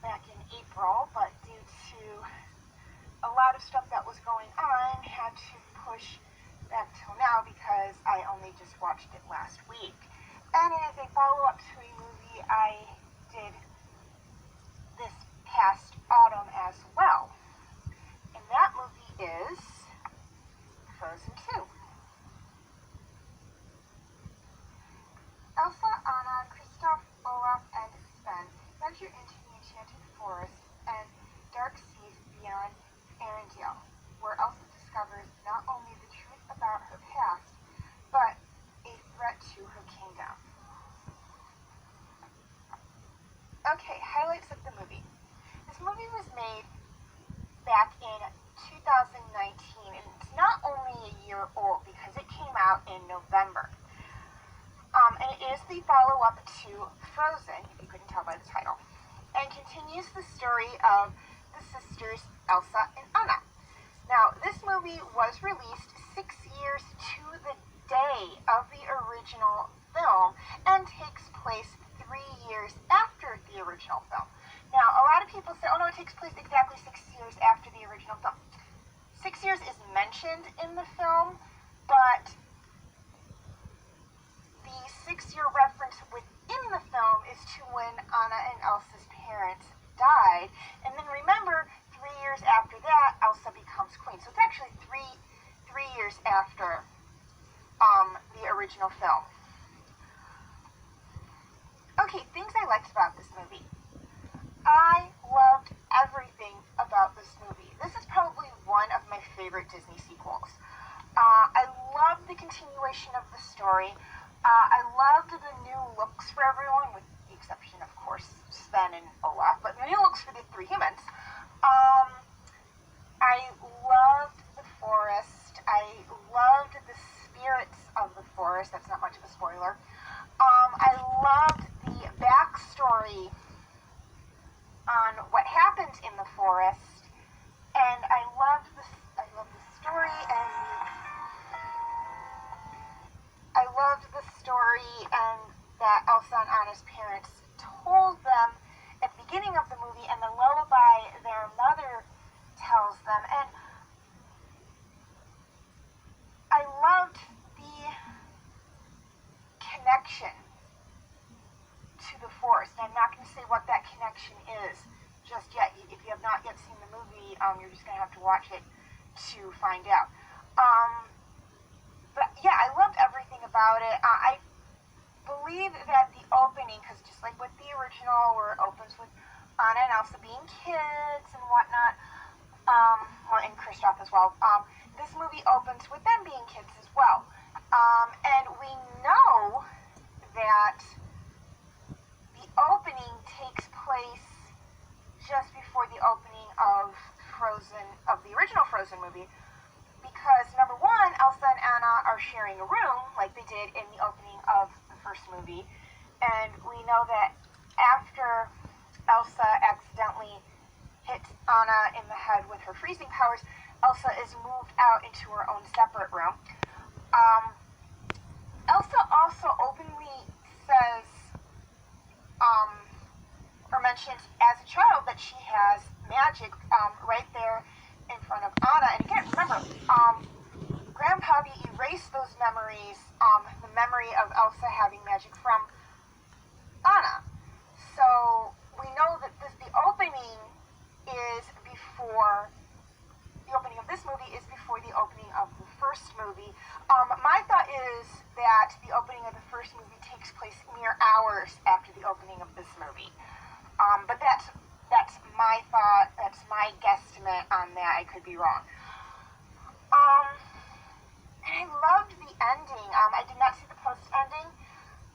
back in April, but due to a lot of stuff that was going on, had to push back till now because I only just watched it last week. And it is a follow-up to a movie I did this past autumn as well. And that movie is Frozen 2. Elsa, Anna, Kristoff, Olaf, and Sven venture into the Enchanted Forest and dark seas beyond Arendelle, where Elsa discovers not only the truth about her past, but a threat to her kingdom. Okay, highlights of the movie. This movie was made back in 2019, and it's not only a year old because it came out in November. And it is the follow-up to Frozen, if you couldn't tell by the title, and continues the story of the sisters Elsa and Anna. Now, this movie was released 6 years to the day of the original film and takes place 3 years after the original film. Now, a lot of people say, oh no, it takes place exactly 6 years after the original film. 6 years is mentioned in the film, but the 6-year reference within the film is to when Anna and Elsa's parents died. And then remember, 3 years after that, Elsa becomes queen. So it's actually three years after the original film. Okay, things I liked about this movie. I loved everything about this movie. This is probably one of my favorite Disney sequels. I loved the continuation of the story. I loved the new looks for everyone, with the exception, of course, Sven and Olaf, but the new looks for the 3 humans. I loved the forest. I loved the spirits of the forest. That's not much of a spoiler. I loved the backstory on what happened in the forest, and I loved the story, and I loved the story and that Elsa and Anna's parents told them at the beginning of the movie, and the lullaby their mother tells them. And I loved the connection to the forest. I'm not going to say what that connection is just yet. If you have not yet seen the movie, you're just going to have to watch it to find out. But yeah, I loved everything about it. I believe that the opening, because just like with the original, where it opens with Anna and Elsa being kids and whatnot, and Kristoff as well, this movie opens with them being kids as well. And we know that the opening takes place just before the opening of Frozen, of the original Frozen movie, because number one, Elsa and Anna are sharing a room like they did in the opening of the first movie, and we know that after Elsa accidentally hits Anna in the head with her freezing powers, Elsa is moved out into her own separate room. Elsa also openly says, or mentions as a child that she has magic right there in front of Anna. And again, remember, Grandpa erased those memories, the memory of Elsa having magic from Anna. So we know that the opening is before, the opening of this movie is before the opening of the first movie. My thought is that the opening of the first movie takes place mere hours after the opening of this movie. But that's my thought, that's my guesstimate on that. I could be wrong. And I loved the ending. I did not see the post ending,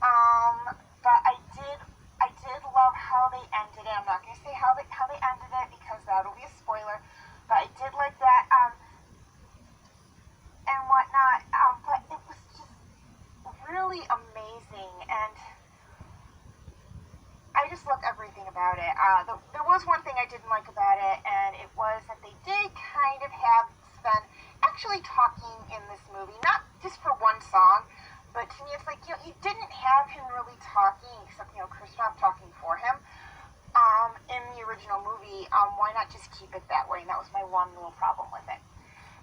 but I did love how they ended it. I'm not going to say how they ended it because that'll be a spoiler, but I did like that, and whatnot. But it was just really amazing, and I just loved everything about it. There was one thing I didn't like about it, and it was that they did kind of have Sven actually talking in this movie, not just for one song, but to me it's like, you didn't have him really talking, except, Kristoff talking for him. in the original movie, why not just keep it that way? And that was my one little problem with it.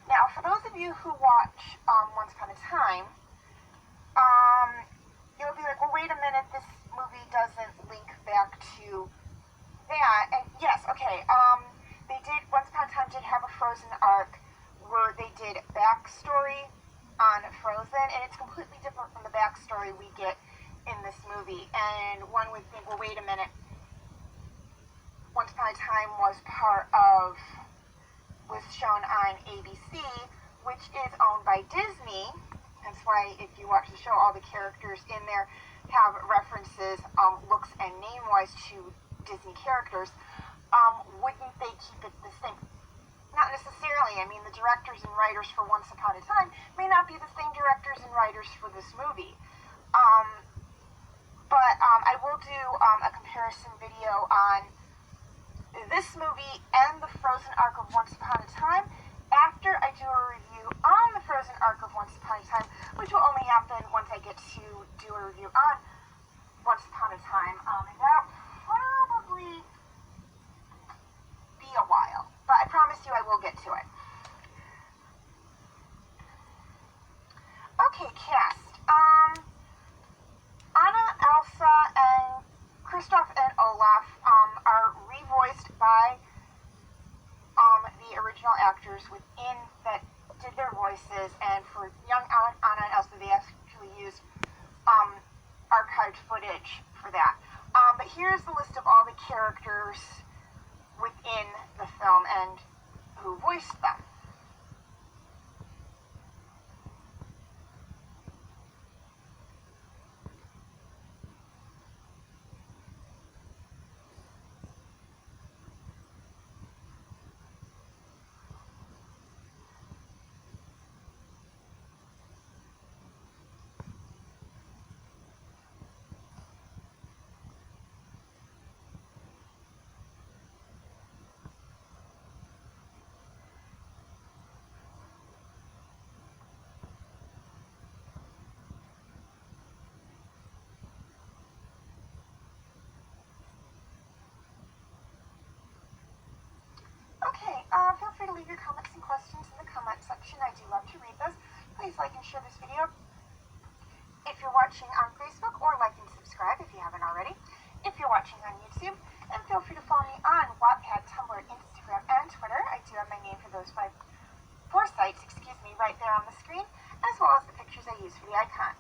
Now, for those of you who watch Once Upon a Time, you'll be like, well, wait a minute, this movie doesn't link back to that. And yes, okay, they did, Once Upon a Time did have a Frozen arc where they did backstory on Frozen, and it's completely different from the backstory we get in this movie. And one would think, well, wait a minute, Once Upon a Time was shown on ABC, which is owned by Disney. That's why if you watch the show, all the characters in there have references, looks and name-wise to Disney characters. Wouldn't they keep it the same? Not necessarily. I mean, the directors and writers for Once Upon a Time may not be the same directors and writers for this movie. But I will do a comparison video on this movie and the Frozen arc of Once Upon a Time after I do a review on the Frozen arc of Once Upon a Time, which will only happen once I get to do a review on Once Upon a Time. And that'll probably be a while, but I promise you I will get to it. Okay, cast. Anna, Elsa, and Kristoff and Olaf are revoiced by the original actors within that did their voices, and for young Anna and Elsa, they actually used archived footage for that. But here's the list of all the characters within the film and who voiced them. Feel free to leave your comments and questions in the comment section. I do love to read those. Please like and share this video if you're watching on Facebook, or like and subscribe if you haven't already. If you're watching on YouTube, and feel free to follow me on Wattpad, Tumblr, Instagram, and Twitter. I do have my name for those four sites, right there on the screen, as well as the pictures I use for the icons.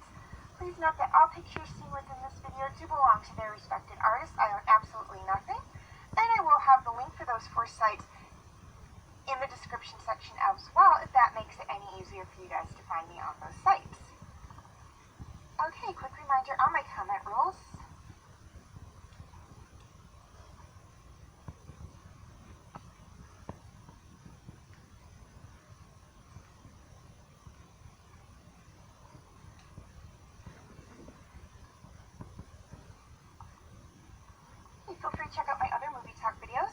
Please note that all pictures seen within this video do belong to their respected artists. I own absolutely nothing, and I will have the link for those four sites in the description section as well, if that makes it any easier for you guys to find me on those sites. Okay, quick reminder on my comment rules. Feel free to check out my other movie talk videos.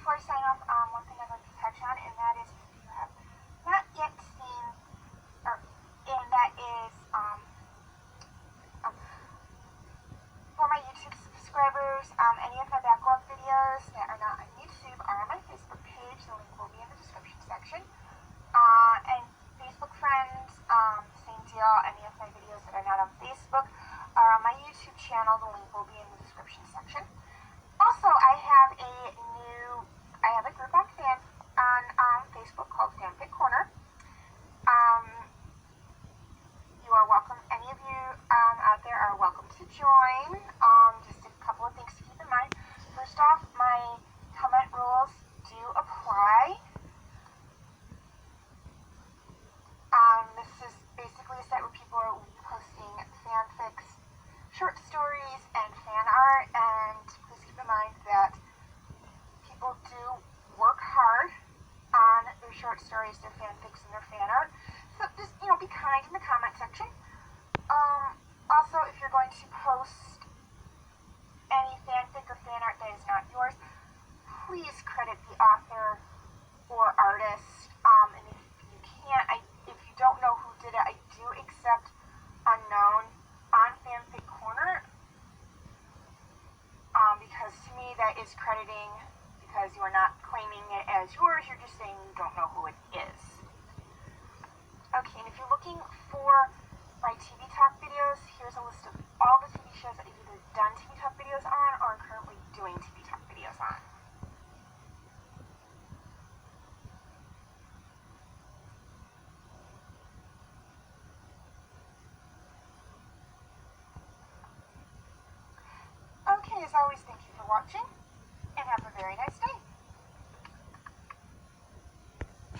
before I sign off, one thing I'd like to touch on, and that is if you have not yet seen, and that is, for my YouTube subscribers, any of my backlog videos that are not on YouTube are on my Facebook page. The link will be in the description section. And Facebook friends, same deal. Any of my videos that are not on Facebook are on my YouTube channel. The link will be in the description section. Also, I have a group on Facebook called Fanfic Corner. You are welcome. Any of you out there are welcome to join. Just a couple of things to keep in mind. First off, my comment rules do apply. This is basically a site where people are posting fanfics, short stories, and fan art. And please keep in mind that people do work hard on their short stories, their fanfics, and their fan art. So just, be kind in the comment section. Also, if you're going to post any fanfic or fan art that is not yours, please credit the author or artist. And if you can't, if you don't know who did it, I do accept unknown on Fanfic Corner. Because to me that is crediting, because you are not claiming it as yours, you're just saying you don't know who it is. Okay, and if you're looking for my TV Talk videos, here's a list of all the TV shows that I've either done TV Talk videos on or am currently doing TV Talk videos on. Okay, as always, thank you for watching, and have a very nice day.